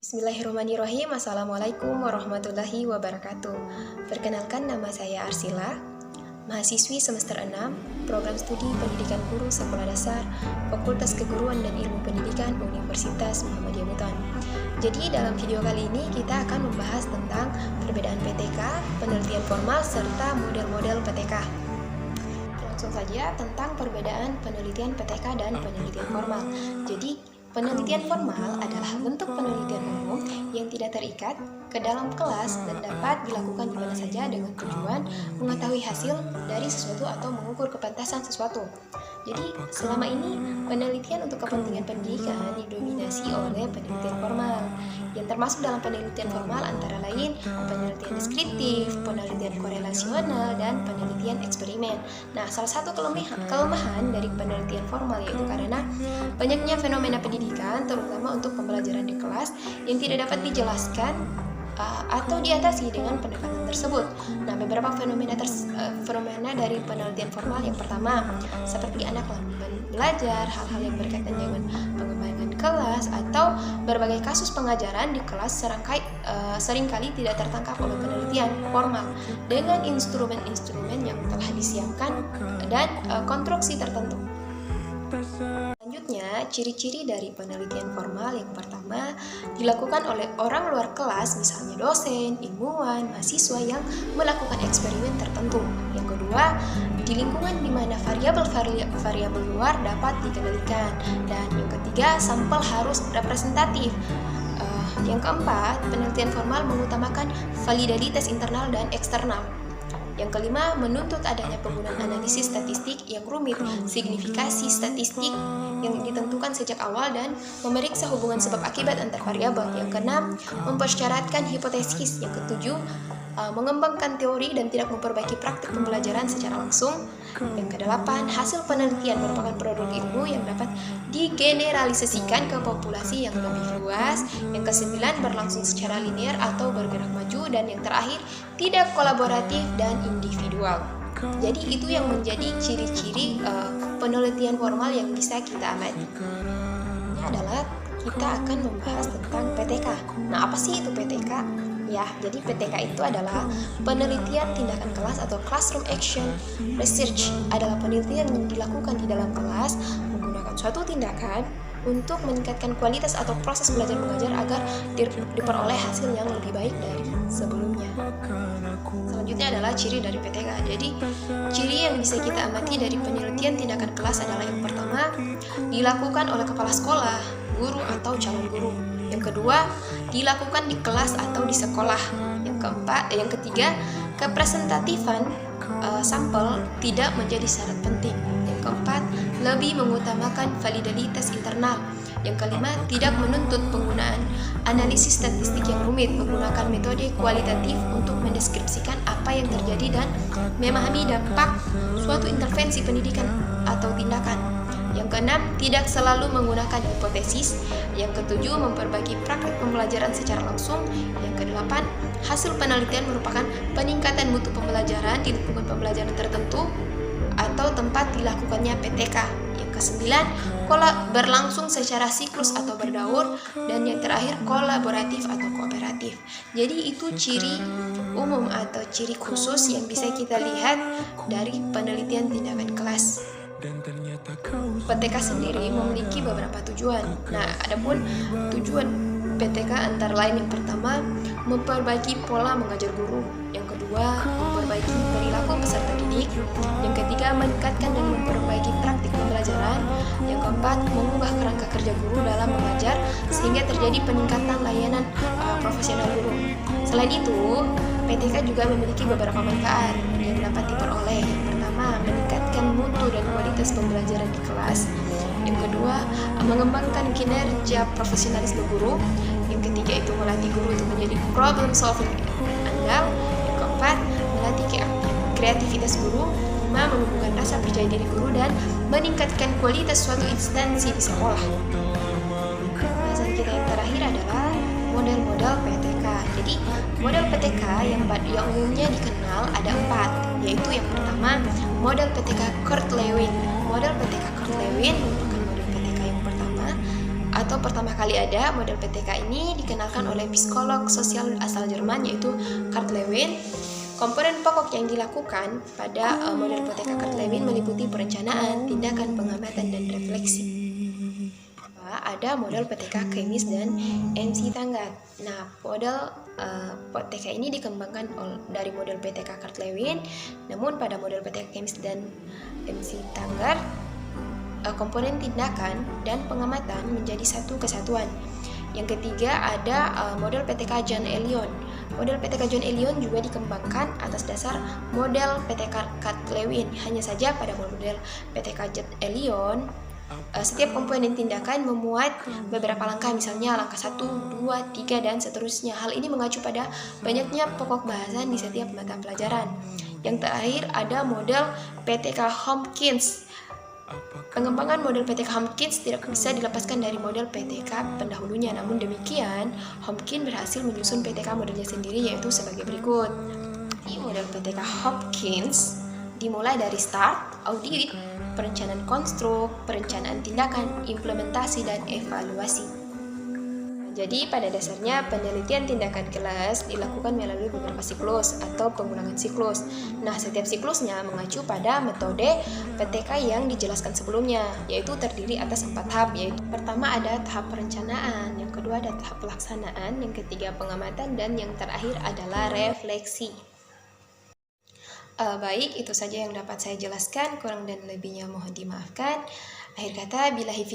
Bismillahirrahmanirrahim. Assalamualaikum warahmatullahi wabarakatuh. Perkenalkan, nama saya Arsila, mahasiswi semester 6, Program Studi Pendidikan Guru Sekolah Dasar, Fakultas Keguruan dan Ilmu Pendidikan Universitas Muhammadiyah Buton. Jadi dalam video kali ini kita akan membahas tentang perbedaan PTK, penelitian formal, serta model-model PTK. Langsung saja tentang perbedaan penelitian PTK dan penelitian formal. Jadi, penelitian formal adalah bentuk penelitian umum yang tidak terikat ke dalam kelas dan dapat dilakukan di mana saja dengan tujuan mengetahui hasil dari sesuatu atau mengukur kepantasan sesuatu. Jadi, selama ini penelitian untuk kepentingan pendidikan didominasi oleh penelitian formal, yang termasuk dalam penelitian formal antara lain penelitian deskriptif, penelitian korelasional, dan penelitian eksperimen. Nah, salah satu kelemahan dari penelitian formal yaitu karena banyaknya fenomena pendidikan, terutama untuk pembelajaran di kelas, yang tidak dapat dijelaskan atau diatasi dengan pendekatan tersebut. Nah, beberapa fenomena dari penelitian formal yang pertama, seperti anak lamban belajar, hal-hal yang berkaitan dengan pengembangan kelas, atau berbagai kasus pengajaran di kelas seringkali tidak tertangkap oleh penelitian formal dengan instrumen-instrumen yang telah disiapkan dan konstruksi tertentu. Selanjutnya, ciri-ciri dari penelitian formal yang pertama dilakukan oleh orang luar kelas, misalnya dosen, ilmuwan, mahasiswa yang melakukan eksperimen tertentu. Yang kedua, di lingkungan di mana variabel luar dapat dikendalikan. Dan yang ketiga, sampel harus representatif. Yang keempat, penelitian formal mengutamakan validalitas internal dan eksternal. Yang kelima, menuntut adanya penggunaan analisis statistik yang rumit, signifikasi statistik yang ditentukan sejak awal, dan memeriksa hubungan sebab akibat antar variabel. Yang keenam, mempersyaratkan hipotesis. Yang ketujuh, mengembangkan teori dan tidak memperbaiki praktik pembelajaran secara langsung. Yang kedelapan, hasil penelitian merupakan produk ilmu yang dapat digeneralisasikan ke populasi yang lebih luas. Yang kesembilan, berlangsung secara linear atau bergerak maju. Dan yang terakhir, tidak kolaboratif dan individual. Jadi itu yang menjadi ciri-ciri penelitian formal yang bisa kita amati. Ini adalah kita akan membahas tentang PTK. Nah, apa sih itu PTK? Ya, jadi PTK itu adalah penelitian tindakan kelas atau classroom action research. Adalah penelitian yang dilakukan di dalam kelas menggunakan suatu tindakan untuk meningkatkan kualitas atau proses belajar mengajar agar diperoleh hasil yang lebih baik dari sebelumnya. Selanjutnya adalah ciri dari PTK. Jadi, ciri yang bisa kita amati dari penelitian tindakan kelas adalah yang pertama, dilakukan oleh kepala sekolah, guru atau calon guru. Yang kedua, dilakukan di kelas atau di sekolah. Yang ketiga, kepresentatifan sampel tidak menjadi syarat penting. Yang keempat, lebih mengutamakan validalitas internal. Yang kelima, tidak menuntut penggunaan analisis statistik yang rumit, menggunakan metode kualitatif untuk mendeskripsikan apa yang terjadi dan memahami dampak suatu intervensi pendidikan atau tindakan. Yang keenam, tidak selalu menggunakan hipotesis. Yang ketujuh, memperbaiki praktik pembelajaran secara langsung. Yang kedelapan, hasil penelitian merupakan peningkatan mutu pembelajaran di lingkungan pembelajaran tertentu atau tempat dilakukannya PTK. Yang kesembilan, berlangsung secara siklus atau berdaur. Dan yang terakhir, kolaboratif atau kooperatif. Jadi itu ciri umum atau ciri khusus yang bisa kita lihat dari penelitian tindakan kelas. PTK sendiri memiliki beberapa tujuan. Nah, adapun tujuan PTK antara lain yang pertama, memperbaiki pola mengajar guru. Yang kedua, memperbaiki perilaku peserta didik. Yang ketiga, meningkatkan dan memperbaiki praktik pembelajaran. Yang keempat, mengubah kerangka kerja guru dalam mengajar sehingga terjadi peningkatan layanan profesional guru. Selain itu, PTK juga memiliki beberapa manfaat yang dapat diperoleh. Yang pertama, meningkatkan mutu dan kualitas pembelajaran di kelas. Yang kedua, mengembangkan kinerja profesionalisme guru. Yang ketiga itu melatih guru untuk menjadi problem solving andal. Yang keempat, melatih kreativitas guru. Lima, menumbuhkan rasa percaya diri guru dan meningkatkan kualitas suatu instansi di sekolah. Bahasan kita yang terakhir adalah model-model PTK. Jadi, model PTK yang umumnya dikenal ada 4, yaitu yang pertama, model PTK Kurt Lewin. Model PTK Kurt Lewin merupakan model PTK yang pertama atau pertama kali ada model PTK ini dikenalkan oleh psikolog sosial asal Jerman yaitu Kurt Lewin. Komponen pokok yang dilakukan pada model PTK Kurt Lewin meliputi perencanaan, tindakan, pengamatan, dan refleksi. Ada model PTK Chemis dan MC Taggart. Nah, model PTK ini dikembangkan dari model PTK Kurt Lewin, namun pada model PTK Chemis dan MC Taggart, komponen tindakan dan pengamatan menjadi satu kesatuan. Yang ketiga ada model PTK John Elion. Model PTK John Elion juga dikembangkan atas dasar model PTK Kurt Lewin. Hanya saja pada model PTK John Elion, setiap komponen tindakan memuat beberapa langkah, misalnya langkah 1, 2, 3, dan seterusnya. Hal ini mengacu pada banyaknya pokok bahasan di setiap mata pelajaran. Yang terakhir ada model PTK Hopkins. Pengembangan model PTK Hopkins tidak bisa dilepaskan dari model PTK pendahulunya. Namun demikian, Hopkins berhasil menyusun PTK modelnya sendiri, yaitu sebagai berikut. Di model PTK Hopkins dimulai dari start, audit, perencanaan konstruk, perencanaan tindakan, implementasi, dan evaluasi. Jadi pada dasarnya penelitian tindakan kelas dilakukan melalui beberapa siklus atau pengulangan siklus. Nah, setiap siklusnya mengacu pada metode PTK yang dijelaskan sebelumnya, yaitu terdiri atas 4 tahap, yaitu pertama ada tahap perencanaan, yang kedua ada tahap pelaksanaan, yang ketiga pengamatan, dan yang terakhir adalah refleksi. Baik, itu saja yang dapat saya jelaskan, kurang dan lebihnya mohon dimaafkan. Akhir kata, billahi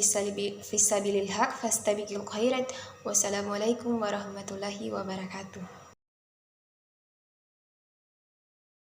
fisabilil haq fastabiqul khairat. Wassalamualaikum warahmatullahi wabarakatuh.